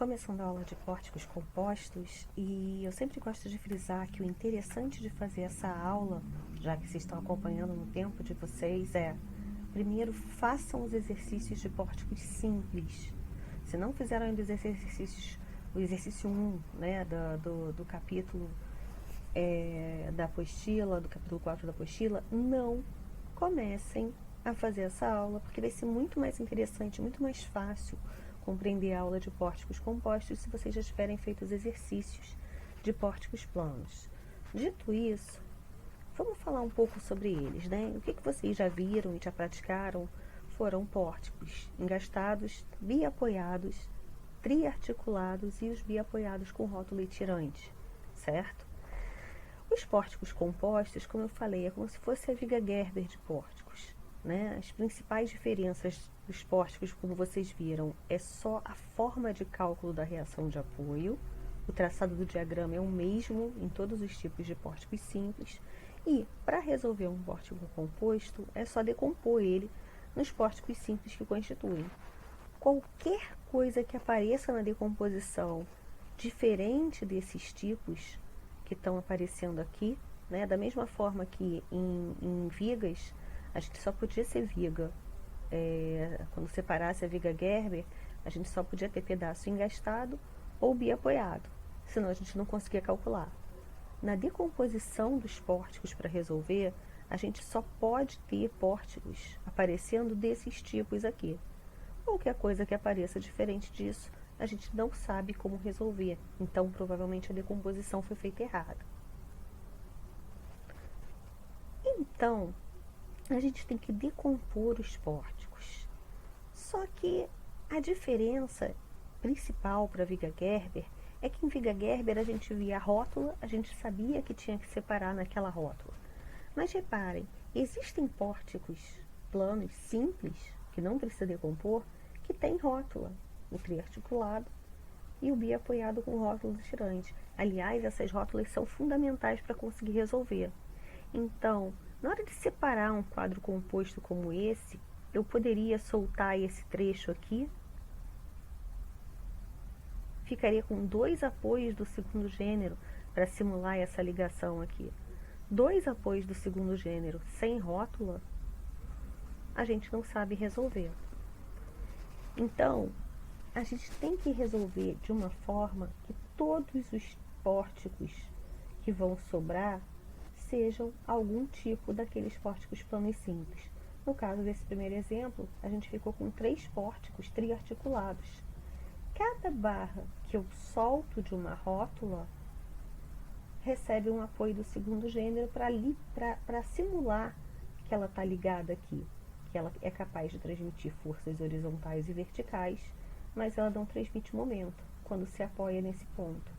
Começando a aula de pórticos compostos, e eu sempre gosto de frisar que o interessante de fazer essa aula, já que vocês estão acompanhando no tempo de vocês, primeiro façam os exercícios de pórticos simples. Se não fizeram ainda os exercícios, o exercício 1, né, do capítulo da apostila, do capítulo 4 da apostila, não comecem a fazer essa aula, porque vai ser muito mais interessante, muito mais fácil compreender a aula de pórticos compostos se vocês já tiverem feito os exercícios de pórticos planos. Dito isso, vamos falar um pouco sobre eles, né? O que vocês já viram e já praticaram foram pórticos engastados, biapoiados, triarticulados e os biapoiados com rótulo e tirante, certo? Os pórticos compostos, como eu falei, é como se fosse a viga Gerber de pórticos, né? As principais diferenças dos pórticos, como vocês viram, é só a forma de cálculo da reação de apoio. O traçado do diagrama é o mesmo em todos os tipos de pórticos simples. E, para resolver um pórtico composto, é só decompor ele nos pórticos simples que constituem. Qualquer coisa que apareça na decomposição diferente desses tipos que estão aparecendo aqui, né? Da mesma forma que em vigas, a gente só podia ser viga, quando separasse a viga Gerber, a gente só podia ter pedaço engastado ou biapoiado, senão a gente não conseguia calcular. Na decomposição dos pórticos para resolver, a gente só pode ter pórticos aparecendo desses tipos aqui. Qualquer coisa que apareça diferente disso, a gente não sabe como resolver, então provavelmente a decomposição foi feita errada. Então, a gente tem que decompor os pórticos. Só que a diferença principal para a viga Gerber é que em viga Gerber a gente via a rótula, a gente sabia que tinha que separar naquela rótula. Mas reparem, existem pórticos planos simples, que não precisa decompor, que tem rótula, o triarticulado e o biapoiado com rótulo tirante. Aliás, essas rótulas são fundamentais para conseguir resolver. Então, na hora de separar um quadro composto como esse, eu poderia soltar esse trecho aqui, ficaria com 2 apoios do segundo gênero para simular essa ligação aqui. 2 apoios do segundo gênero sem rótula, a gente não sabe resolver. Então, a gente tem que resolver de uma forma que todos os pórticos que vão sobrar sejam algum tipo daqueles pórticos planos simples. No caso desse primeiro exemplo, a gente ficou com 3 pórticos triarticulados. Cada barra que eu solto de uma rótula recebe um apoio do segundo gênero para simular que ela está ligada aqui, que ela é capaz de transmitir forças horizontais e verticais, mas ela não transmite momento quando se apoia nesse ponto.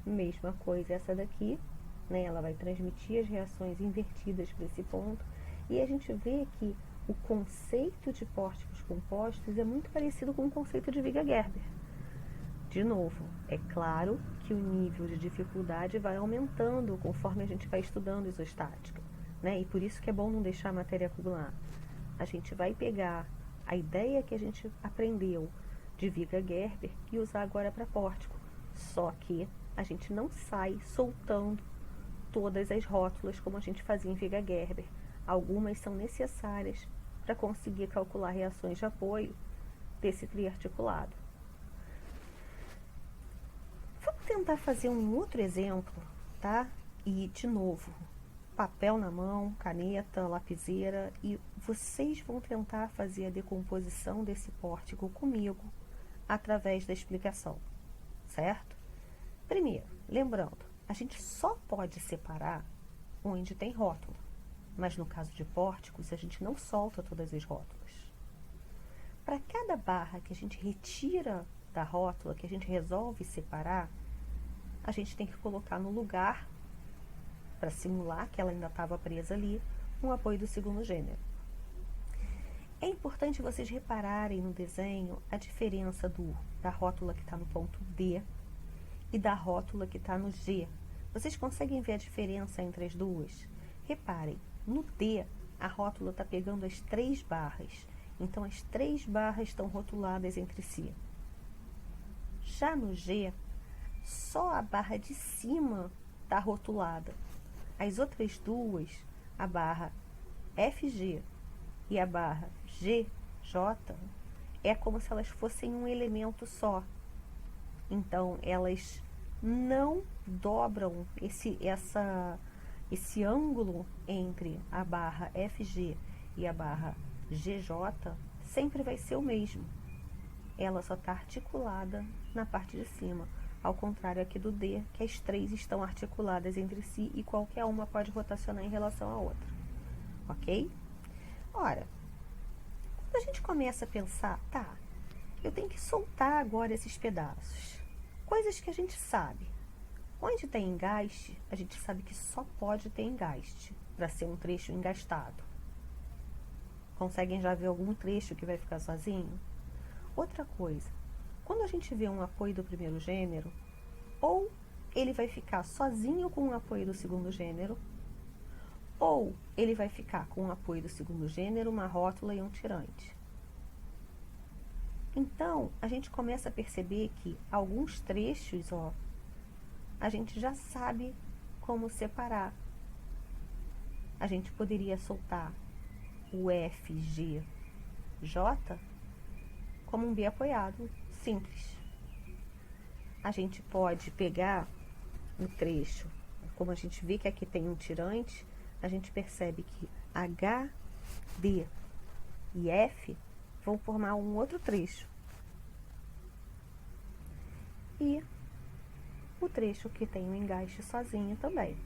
Mesma coisa essa daqui, né? Ela vai transmitir as reações invertidas para esse ponto, e a gente vê que o conceito de pórticos compostos é muito parecido com o conceito de viga Gerber. De novo, é claro que o nível de dificuldade vai aumentando conforme a gente vai estudando isostática, né? E por isso que é bom não deixar a matéria acumular. A gente vai pegar a ideia que a gente aprendeu de viga Gerber e usar agora para pórtico. Só que a gente não sai soltando todas as rótulas como a gente fazia em viga Gerber. Algumas são necessárias para conseguir calcular reações de apoio desse triarticulado. Vamos tentar fazer um outro exemplo, tá? E, de novo, papel na mão, caneta, lapiseira, e vocês vão tentar fazer a decomposição desse pórtico comigo através da explicação, certo? Primeiro, lembrando, a gente só pode separar onde tem rótula, mas no caso de pórticos, a gente não solta todas as rótulas. Para cada barra que a gente retira da rótula, que a gente resolve separar, a gente tem que colocar no lugar, para simular que ela ainda estava presa ali, um apoio do segundo gênero. É importante vocês repararem no desenho a diferença da rótula que está no ponto D e da rótula que está no G. Vocês conseguem ver a diferença entre as duas? Reparem, no D, a rótula está pegando as 3 barras, então as 3 barras estão rotuladas entre si. Já no G, só a barra de cima está rotulada. As outras duas, a barra FG e a barra GJ, é como se elas fossem um elemento só. Então, elas não dobram esse ângulo entre a barra FG e a barra GJ, sempre vai ser o mesmo. Ela só está articulada na parte de cima, ao contrário aqui do D, que as três estão articuladas entre si e qualquer uma pode rotacionar em relação à outra. Ok? Ora, quando a gente começa a pensar, tá, eu tenho que soltar agora esses pedaços. Coisas que a gente sabe. Onde tem engaste, a gente sabe que só pode ter engaste para ser um trecho engastado. Conseguem já ver algum trecho que vai ficar sozinho? Outra coisa, quando a gente vê um apoio do primeiro gênero, ou ele vai ficar sozinho com o apoio do segundo gênero, ou ele vai ficar com o apoio do segundo gênero, uma rótula e um tirante. Então, a gente começa a perceber que alguns trechos, ó, a gente já sabe como separar. A gente poderia soltar o FGJ como um B apoiado, simples. A gente pode pegar um trecho, como a gente vê que aqui tem um tirante, a gente percebe que H, D e F vão formar um outro trecho. E o trecho que tem um engaste sozinho também.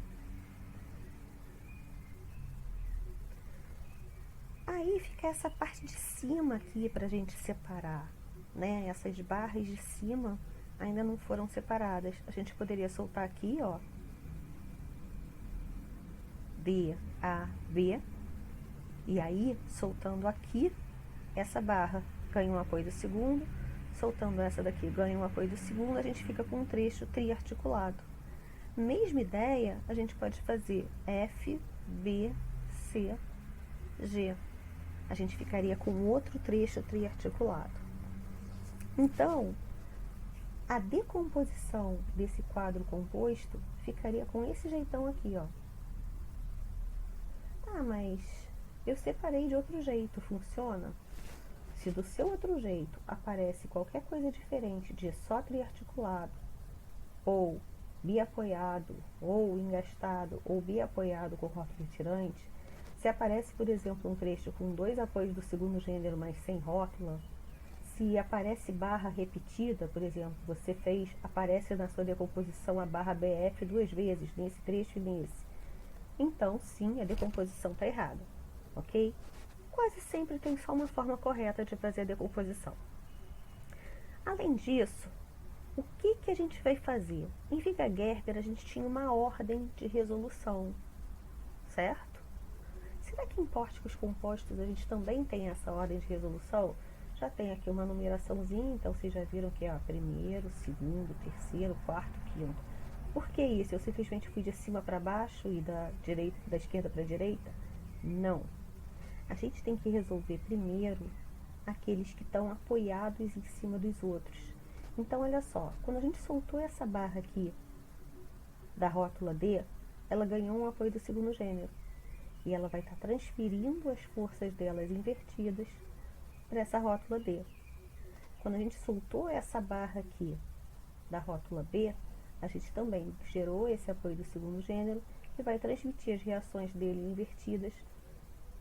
Aí fica essa parte de cima aqui para a gente separar, né? Essas barras de cima ainda não foram separadas. A gente poderia soltar aqui, ó, D, A, B, e aí, soltando aqui, essa barra ganha um apoio do segundo, soltando essa daqui ganha um apoio do segundo, a gente fica com um trecho triarticulado. Mesma ideia, a gente pode fazer F, B, C, G. A gente ficaria com outro trecho triarticulado. Então, a decomposição desse quadro composto ficaria com esse jeitão aqui, ó. Ah, mas eu separei de outro jeito, funciona? Se do seu outro jeito aparece qualquer coisa diferente de só triarticulado, ou biapoiado, ou engastado, ou biapoiado com rótulo tirante, se aparece, por exemplo, um trecho com 2 apoios do segundo gênero, mas sem rótula, se aparece barra repetida, por exemplo, você fez, aparece na sua decomposição a barra BF 2 vezes, nesse trecho e nesse. Então, sim, a decomposição está errada, ok? Quase sempre tem só uma forma correta de fazer a decomposição. Além disso, o que a gente vai fazer? Em Viga Gerber, a gente tinha uma ordem de resolução, certo? Será que em pórticos compostos a gente também tem essa ordem de resolução? Já tem aqui uma numeraçãozinha, então vocês já viram que é primeiro, segundo, terceiro, quarto, quinto. Por que isso? Eu simplesmente fui de cima para baixo e da esquerda para a direita? Não. A gente tem que resolver primeiro aqueles que estão apoiados em cima dos outros. Então, olha só, quando a gente soltou essa barra aqui da rótula D, ela ganhou um apoio do segundo gênero. E ela vai estar transferindo as forças delas invertidas para essa rótula D. Quando a gente soltou essa barra aqui da rótula B, a gente também gerou esse apoio do segundo gênero e vai transmitir as reações dele invertidas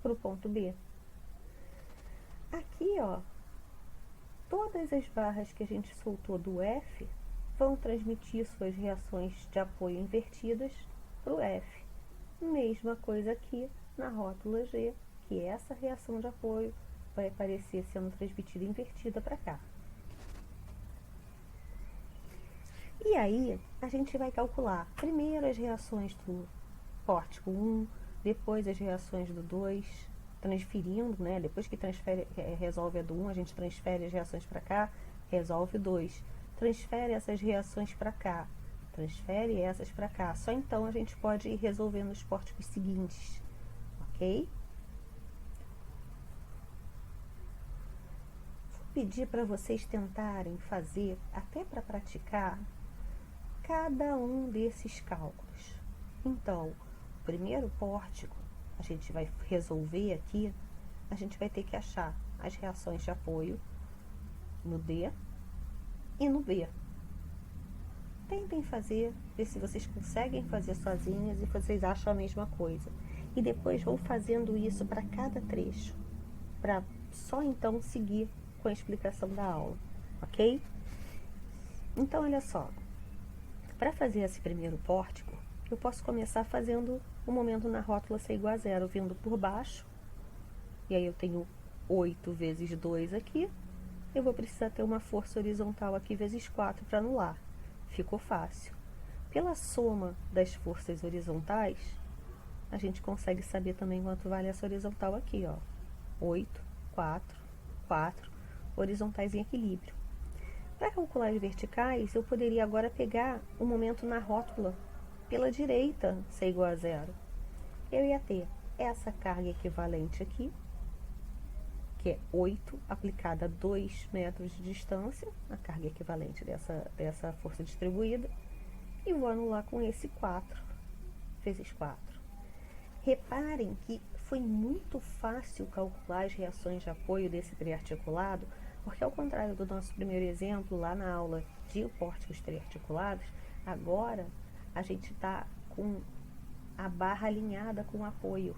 para o ponto B. Aqui, ó, todas as barras que a gente soltou do F vão transmitir suas reações de apoio invertidas para o F. Mesma coisa aqui na rótula G, que essa reação de apoio vai aparecer sendo transmitida invertida para cá. E aí, a gente vai calcular primeiro as reações do pórtico 1, depois as reações do 2, transferindo, né? Depois que resolve a do 1, a gente transfere as reações para cá, resolve o 2. Transfere essas reações para cá, transfere essas para cá. Só então a gente pode ir resolvendo os pórticos seguintes, ok? pedir para vocês tentarem fazer, até para praticar, cada um desses cálculos. Então, o primeiro pórtico, a gente vai resolver aqui, a gente vai ter que achar as reações de apoio no D e no B. Tentem fazer, ver se vocês conseguem fazer sozinhas e vocês acham a mesma coisa. E depois vão fazendo isso para cada trecho, para só então seguir com a explicação da aula, ok? Então, olha só, para fazer esse primeiro pórtico, eu posso começar fazendo o momento na rótula ser igual a zero, vindo por baixo, e aí eu tenho 8 vezes 2 aqui, eu vou precisar ter uma força horizontal aqui vezes 4 para anular. Ficou fácil. Pela soma das forças horizontais, a gente consegue saber também quanto vale essa horizontal aqui, ó. 8, 4, 4, horizontais em equilíbrio. Para calcular as verticais, eu poderia agora pegar o momento na rótula pela direita ser igual a zero. Eu ia ter essa carga equivalente aqui, que é 8 aplicada a 2 metros de distância, a carga equivalente dessa força distribuída, e vou anular com esse 4 vezes 4. Reparem que foi muito fácil calcular as reações de apoio desse triarticulado, porque ao contrário do nosso primeiro exemplo, lá na aula de pórticos triarticulados, agora a gente está com a barra alinhada com o apoio.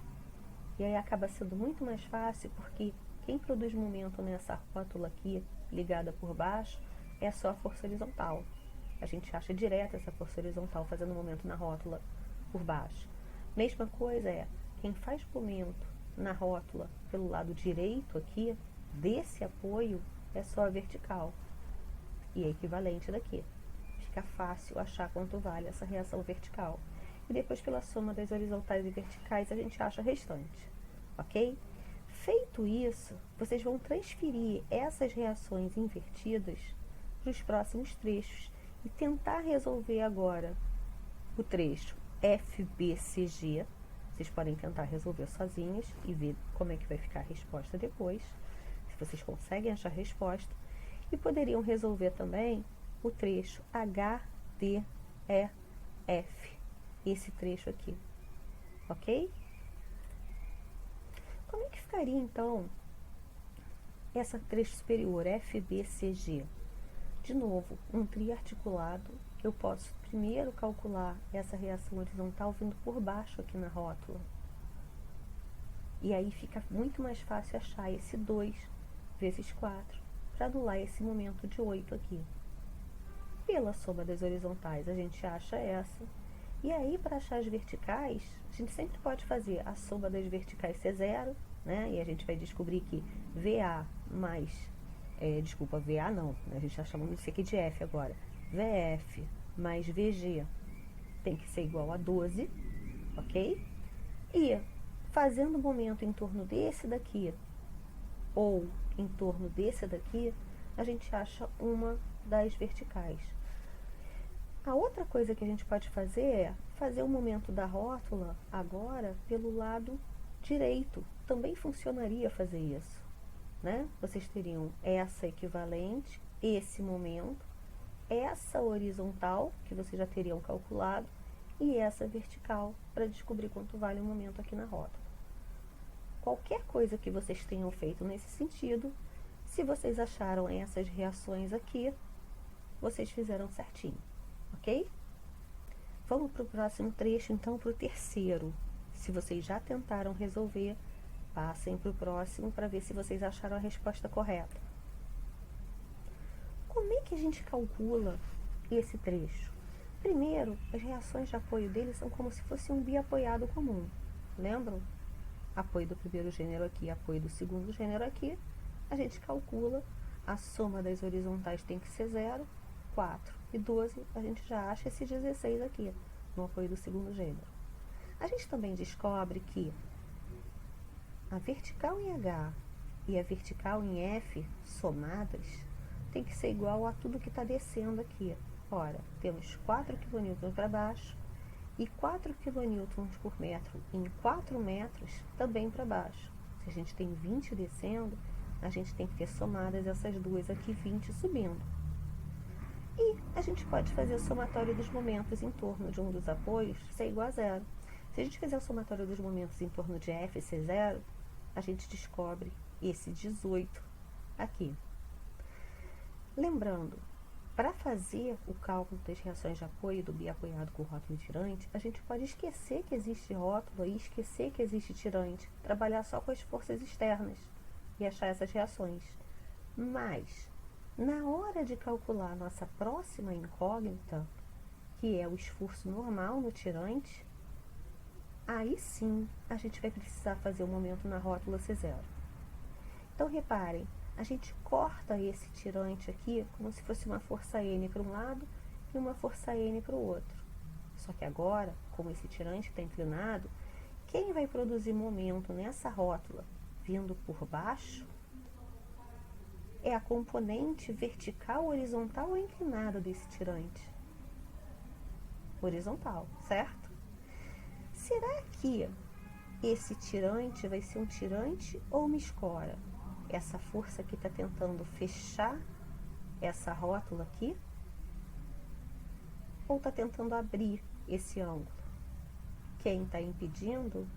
E aí acaba sendo muito mais fácil, porque quem produz momento nessa rótula aqui, ligada por baixo, é só a força horizontal. A gente acha direto essa força horizontal fazendo momento na rótula por baixo. Mesma coisa é, quem faz momento na rótula pelo lado direito aqui, desse apoio, é só a vertical. E é equivalente daqui. Fica fácil achar quanto vale essa reação vertical. E depois, pela soma das horizontais e verticais, a gente acha o restante. Ok? Feito isso, vocês vão transferir essas reações invertidas para os próximos trechos e tentar resolver agora o trecho FBCG. Vocês podem tentar resolver sozinhos e ver como é que vai ficar a resposta depois, se vocês conseguem achar a resposta. E poderiam resolver também o trecho HDEF, esse trecho aqui, ok? Como é que ficaria, então, essa trecho superior, FBCG? De novo, um triarticulado, eu posso primeiro calcular essa reação horizontal vindo por baixo aqui na rótula. E aí fica muito mais fácil achar esse 2 vezes 4 para anular esse momento de 8 aqui. Pela soma das horizontais, a gente acha essa. E aí, para achar as verticais, a gente sempre pode fazer a soma das verticais ser zero, né? E a gente vai descobrir que VA mais... VA não, né? A gente está chamando isso aqui de F agora. VF mais VG tem que ser igual a 12, ok? E fazendo o momento em torno desse daqui, ou em torno desse daqui, a gente acha uma das verticais. A outra coisa que a gente pode fazer é fazer o momento da rótula agora pelo lado direito. Também funcionaria fazer isso, né? Vocês teriam essa equivalente, esse momento, essa horizontal, que vocês já teriam calculado, e essa vertical, para descobrir quanto vale o momento aqui na rótula. Qualquer coisa que vocês tenham feito nesse sentido, se vocês acharam essas reações aqui, vocês fizeram certinho. Ok? Vamos para o próximo trecho, então, para o terceiro. Se vocês já tentaram resolver, passem para o próximo para ver se vocês acharam a resposta correta. Como é que a gente calcula esse trecho? Primeiro, as reações de apoio dele são como se fosse um biapoiado comum. Lembram? Apoio do primeiro gênero aqui, apoio do segundo gênero aqui. A gente calcula, a soma das horizontais tem que ser 0, 4 e 12, a gente já acha esse 16 aqui, no apoio do segundo gênero. A gente também descobre que a vertical em H e a vertical em F somadas tem que ser igual a tudo que está descendo aqui. Ora, temos 4 kN para baixo e 4 kN por metro em 4 metros também para baixo. Se a gente tem 20 descendo, a gente tem que ter somadas essas duas aqui, 20 subindo. E a gente pode fazer o somatório dos momentos em torno de um dos apoios ser igual a zero. Se a gente fizer o somatório dos momentos em torno de F ser zero, a gente descobre esse 18 aqui. Lembrando, para fazer o cálculo das reações de apoio do biapoiado com rótulo tirante, a gente pode esquecer que existe rótulo e esquecer que existe tirante, trabalhar só com as forças externas e achar essas reações. Mas, na hora de calcular a nossa próxima incógnita, que é o esforço normal no tirante, aí sim a gente vai precisar fazer o momento na rótula C0. Então, reparem, a gente corta esse tirante aqui como se fosse uma força N para um lado e uma força N para o outro. Só que agora, como esse tirante está inclinado, quem vai produzir momento nessa rótula vindo por baixo é a componente vertical, horizontal ou inclinada desse tirante? Horizontal, certo? Será que esse tirante vai ser um tirante ou uma escora? Essa força aqui está tentando fechar essa rótula aqui? Ou está tentando abrir esse ângulo? Quem está impedindo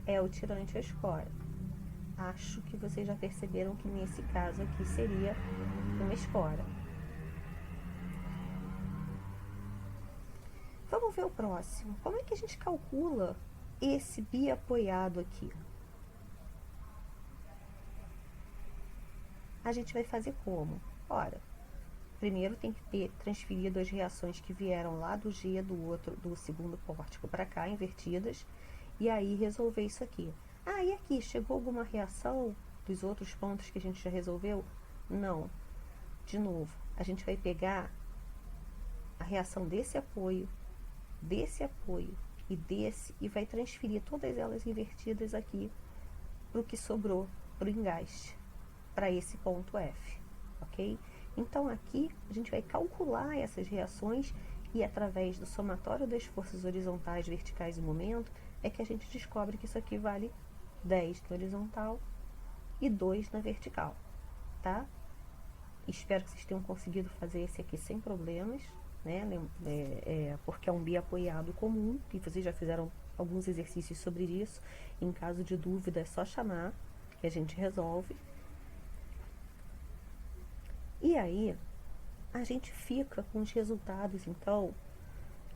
é o tirante ou a escora. Acho que vocês já perceberam que nesse caso aqui seria uma escora. Vamos ver o próximo. Como é que a gente calcula esse biapoiado aqui? A gente vai fazer como? Ora, primeiro tem que ter transferido as reações que vieram lá do G do segundo pórtico para cá, invertidas, e aí resolver isso aqui. Ah, e aqui, chegou alguma reação dos outros pontos que a gente já resolveu? Não. De novo, a gente vai pegar a reação desse apoio e desse, e vai transferir todas elas invertidas aqui para o que sobrou, para o engaste, para esse ponto F, ok? Então, aqui, a gente vai calcular essas reações e, através do somatório das forças horizontais, verticais e momento, é que a gente descobre que isso aqui vale 10 na horizontal e 2 na vertical, tá? Espero que vocês tenham conseguido fazer esse aqui sem problemas, né? Porque é um biapoiado comum, e vocês já fizeram alguns exercícios sobre isso. Em caso de dúvida, é só chamar, que a gente resolve. E aí, a gente fica com os resultados, então,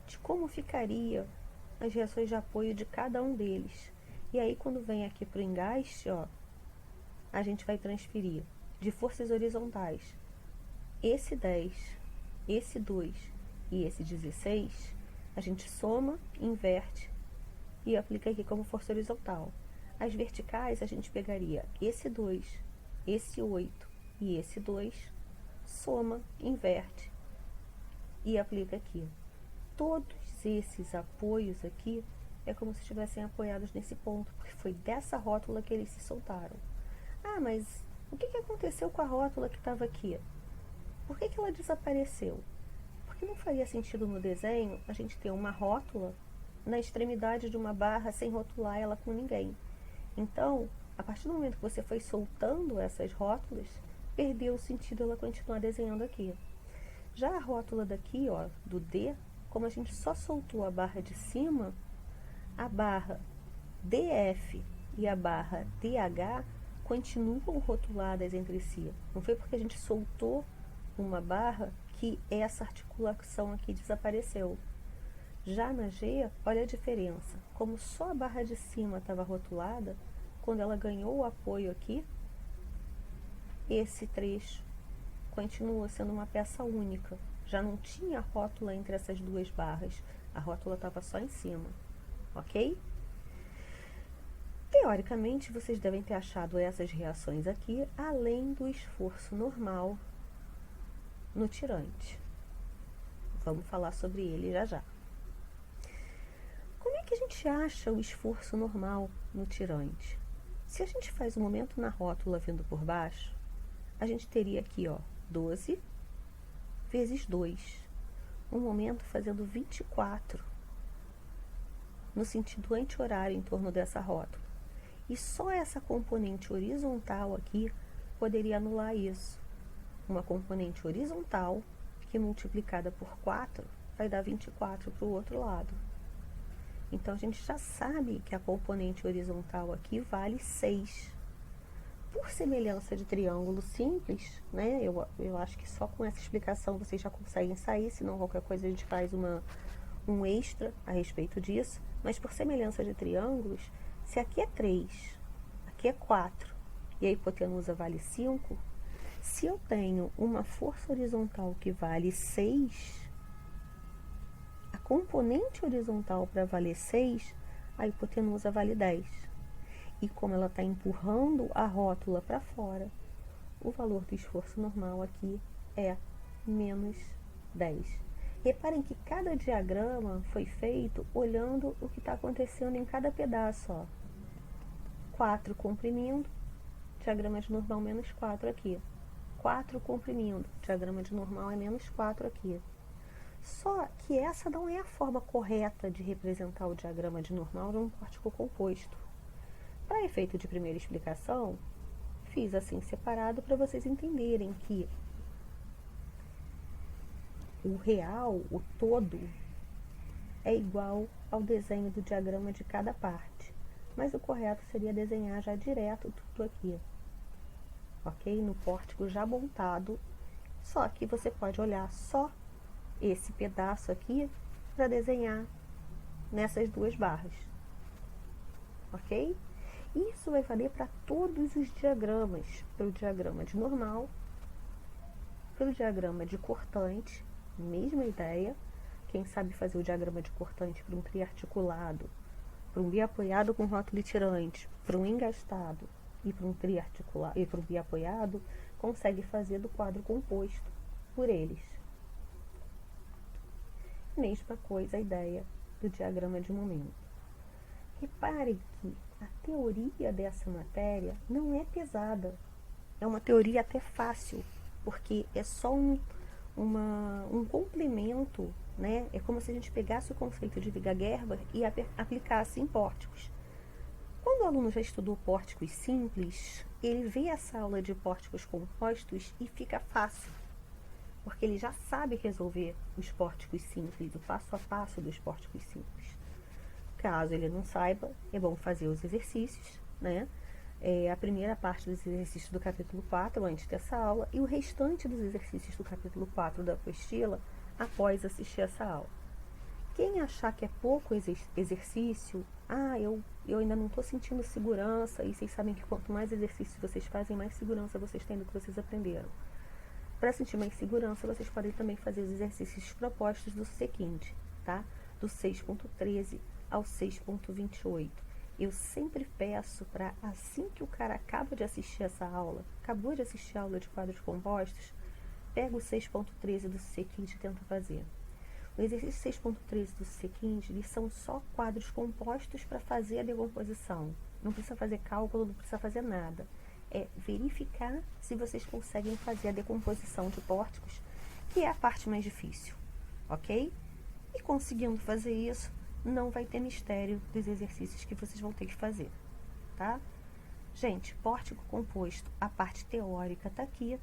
de como ficaria as reações de apoio de cada um deles. E aí, quando vem aqui para o engaste, ó, a gente vai transferir de forças horizontais esse 10, esse 2 e esse 16, a gente soma, inverte e aplica aqui como força horizontal. As verticais, a gente pegaria esse 2, esse 8 e esse 2, soma, inverte e aplica aqui. Todos esses apoios aqui é como se estivessem apoiados nesse ponto, porque foi dessa rótula que eles se soltaram. Ah, mas o que aconteceu com a rótula que estava aqui? Por que ela desapareceu? Porque não faria sentido no desenho a gente ter uma rótula na extremidade de uma barra sem rotular ela com ninguém. Então, a partir do momento que você foi soltando essas rótulas, perdeu o sentido ela continuar desenhando aqui. Já a rótula daqui, ó, do D, como a gente só soltou a barra de cima, a barra DF e a barra DH continuam rotuladas entre si. Não foi porque a gente soltou uma barra que essa articulação aqui desapareceu. Já na G, olha a diferença. Como só a barra de cima estava rotulada, quando ela ganhou o apoio aqui, esse trecho continua sendo uma peça única. Já não tinha rótula entre essas duas barras. A rótula estava só em cima, ok? Teoricamente, vocês devem ter achado essas reações aqui, além do esforço normal no tirante. Vamos falar sobre ele já já. Como é que a gente acha o esforço normal no tirante? Se a gente faz o momento na rótula vindo por baixo, a gente teria aqui, ó, 12 vezes 2. Um momento fazendo 24 no sentido anti-horário em torno dessa rótula. E só essa componente horizontal aqui poderia anular isso. Uma componente horizontal que multiplicada por 4 vai dar 24 para o outro lado. Então, a gente já sabe que a componente horizontal aqui vale 6. Por semelhança de triângulo simples, né? Eu acho que só com essa explicação vocês já conseguem sair, senão qualquer coisa a gente faz um extra a respeito disso. Mas por semelhança de triângulos, se aqui é 3, aqui é 4 e a hipotenusa vale 5, se eu tenho uma força horizontal que vale 6, a componente horizontal para valer 6, a hipotenusa vale 10. E como ela está empurrando a rótula para fora, o valor do esforço normal aqui é menos 10. Reparem que cada diagrama foi feito olhando o que está acontecendo em cada pedaço. Ó. 4 comprimindo, diagrama de normal menos 4 aqui. 4 comprimindo, diagrama de normal é menos 4 aqui. Só que essa não é a forma correta de representar o diagrama de normal de um pórtico composto. Para efeito de primeira explicação, fiz assim separado para vocês entenderem que o real, o todo, é igual ao desenho do diagrama de cada parte. Mas o correto seria desenhar já direto tudo aqui. Ok? No pórtico já montado. Só que você pode olhar só esse pedaço aqui para desenhar nessas duas barras. Ok? Isso vai valer para todos os diagramas, para o diagrama de normal, para o diagrama de cortante, mesma ideia. Quem sabe fazer o diagrama de cortante para um triarticulado, para um biapoiado com rótulo tirante, para um engastado e para um triarticulado e para um biapoiado, consegue fazer do quadro composto por eles. Mesma coisa a ideia do diagrama de momento. Reparem que a teoria dessa matéria não é pesada. É uma teoria até fácil, porque é só um complemento, né? É como se a gente pegasse o conceito de Viga-Gerber e aplicasse em pórticos. Quando o aluno já estudou pórticos simples, ele vê essa aula de pórticos compostos e fica fácil, porque ele já sabe resolver os pórticos simples, o passo a passo dos pórticos simples. Caso ele não saiba, é bom fazer os exercícios, né? A primeira parte dos exercícios do capítulo 4, antes dessa aula, e o restante dos exercícios do capítulo 4 da apostila, após assistir essa aula. Quem achar que é pouco exercício, eu ainda não estou sentindo segurança, e vocês sabem que quanto mais exercícios vocês fazem, mais segurança vocês têm do que vocês aprenderam. Para sentir mais segurança, vocês podem também fazer os exercícios propostos do seguinte, tá? Do 6.13 ao 6.28. Eu sempre peço para, assim que o cara acaba de assistir essa aula, acabou de assistir a aula de quadros compostos, pega o 6.13 do C15 e tenta fazer. O exercício 6.13 do C15, eles são só quadros compostos para fazer a decomposição. Não precisa fazer cálculo, não precisa fazer nada. É verificar se vocês conseguem fazer a decomposição de pórticos, que é a parte mais difícil, ok? E conseguindo fazer isso, não vai ter mistério dos exercícios que vocês vão ter que fazer, tá? Gente, pórtico composto, a parte teórica está aqui.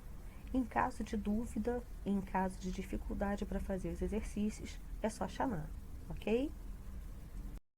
Em caso de dúvida, em caso de dificuldade para fazer os exercícios, é só chamar, ok?